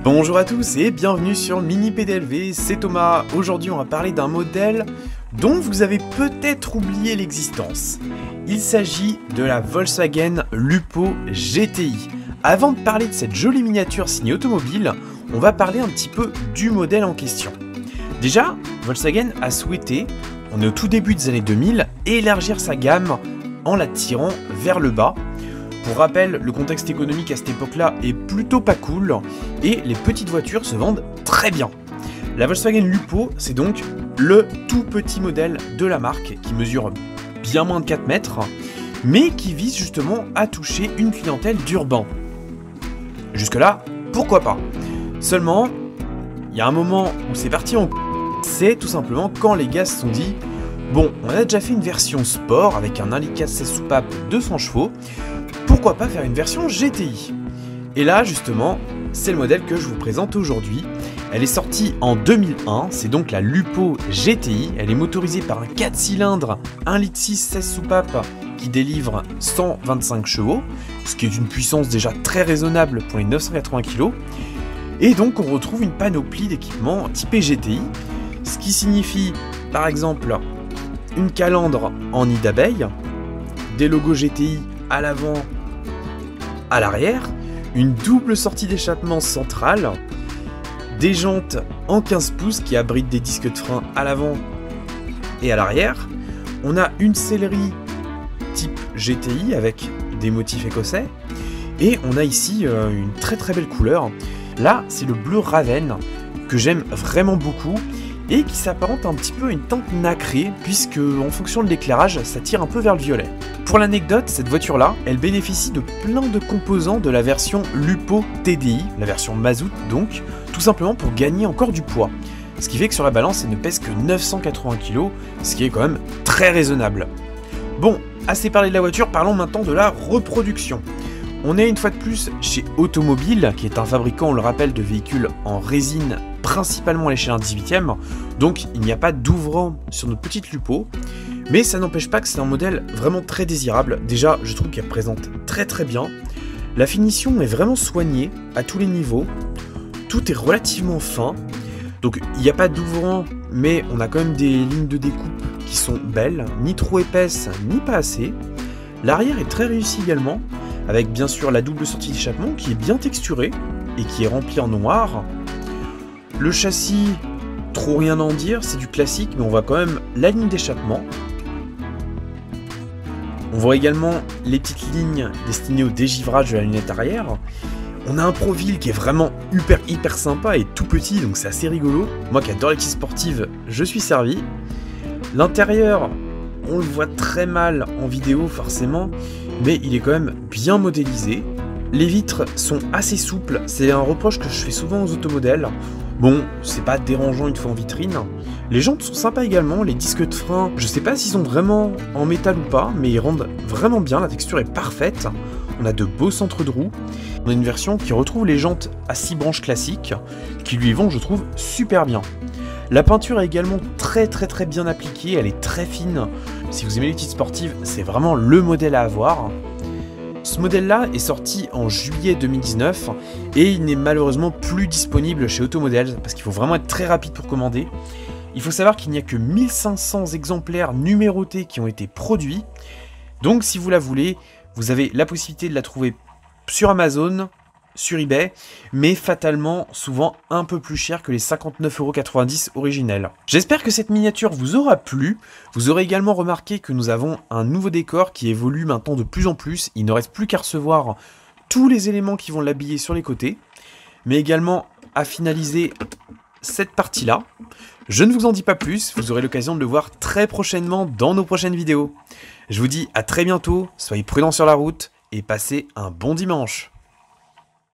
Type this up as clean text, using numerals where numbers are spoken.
Bonjour à tous et bienvenue sur Mini PDLV, c'est Thomas. Aujourd'hui on va parler d'un modèle dont vous avez peut-être oublié l'existence. Il s'agit de la Volkswagen Lupo GTI. Avant de parler de cette jolie miniature signée automobile, on va parler un petit peu du modèle en question. Déjà, Volkswagen a souhaité, on est au tout début des années 2000, élargir sa gamme en la tirant vers le bas. Pour rappel, le contexte économique à cette époque-là est plutôt pas cool et les petites voitures se vendent très bien. La Volkswagen Lupo, c'est donc le tout petit modèle de la marque qui mesure bien moins de 4 mètres, mais qui vise justement à toucher une clientèle d'urbain. Jusque-là, pourquoi pas? Seulement, il y a un moment où c'est parti en c'est tout simplement quand les gars se sont dit bon, on a déjà fait une version sport avec un 1,4 litre 16 soupapes 200 chevaux, pourquoi pas faire une version GTI? Et là, justement, c'est le modèle que je vous présente aujourd'hui. Elle est sortie en 2001, c'est donc la Lupo GTI. Elle est motorisée par un 4 cylindres 1,6 litre 16 soupapes qui délivre 125 chevaux, ce qui est une puissance déjà très raisonnable pour les 980 kg. Et donc, on retrouve une panoplie d'équipements typés GTI, ce qui signifie, par exemple, une calandre en nid d'abeille, des logos GTI à l'avant, à l'arrière, une double sortie d'échappement centrale, des jantes en 15 pouces qui abritent des disques de frein à l'avant et à l'arrière. On a une sellerie type GTI avec des motifs écossais et on a ici une très très belle couleur. Là, c'est le bleu Raven que j'aime vraiment beaucoup et qui s'apparente un petit peu à une teinte nacrée puisque en fonction de l'éclairage, ça tire un peu vers le violet. Pour l'anecdote, cette voiture-là, elle bénéficie de plein de composants de la version Lupo TDI, la version mazout donc, tout simplement pour gagner encore du poids. Ce qui fait que sur la balance, elle ne pèse que 980 kg, ce qui est quand même très raisonnable. Bon, assez parlé de la voiture, parlons maintenant de la reproduction. On est une fois de plus chez Automobile, qui est un fabricant, on le rappelle, de véhicules en résine, principalement à l'échelle 1/18e, donc il n'y a pas d'ouvrant sur notre petite Lupo, mais ça n'empêche pas que c'est un modèle vraiment très désirable. Déjà, je trouve qu'elle présente très très bien, la finition est vraiment soignée à tous les niveaux, tout est relativement fin, donc il n'y a pas d'ouvrant, mais on a quand même des lignes de découpe qui sont belles, ni trop épaisses, ni pas assez. L'arrière est très réussi également, avec bien sûr la double sortie d'échappement qui est bien texturée et qui est remplie en noir. Le châssis, trop rien à en dire, c'est du classique, mais on voit quand même la ligne d'échappement. On voit également les petites lignes destinées au dégivrage de la lunette arrière. On a un profil qui est vraiment hyper sympa et tout petit, donc c'est assez rigolo. Moi qui adore les petites sportives, je suis servi. L'intérieur, on le voit très mal en vidéo forcément, mais il est quand même bien modélisé. Les vitres sont assez souples, c'est un reproche que je fais souvent aux automodèles. Bon, c'est pas dérangeant une fois en vitrine. Les jantes sont sympas également, les disques de frein, je sais pas s'ils sont vraiment en métal ou pas, mais ils rendent vraiment bien, la texture est parfaite. On a de beaux centres de roues. On a une version qui retrouve les jantes à 6 branches classiques, qui lui vont, je trouve, super bien. La peinture est également très bien appliquée, elle est très fine. Si vous aimez les petites sportives, c'est vraiment le modèle à avoir. Ce modèle-là est sorti en juillet 2019 et il n'est malheureusement plus disponible chez Automodèle parce qu'il faut vraiment être très rapide pour commander. Il faut savoir qu'il n'y a que 1500 exemplaires numérotés qui ont été produits. Donc si vous la voulez, vous avez la possibilité de la trouver sur Amazon, sur eBay, mais fatalement souvent un peu plus cher que les 59,90 € originels. J'espère que cette miniature vous aura plu. Vous aurez également remarqué que nous avons un nouveau décor qui évolue maintenant de plus en plus. Il ne reste plus qu'à recevoir tous les éléments qui vont l'habiller sur les côtés, mais également à finaliser cette partie-là. Je ne vous en dis pas plus, vous aurez l'occasion de le voir très prochainement dans nos prochaines vidéos. Je vous dis à très bientôt, soyez prudents sur la route et passez un bon dimanche.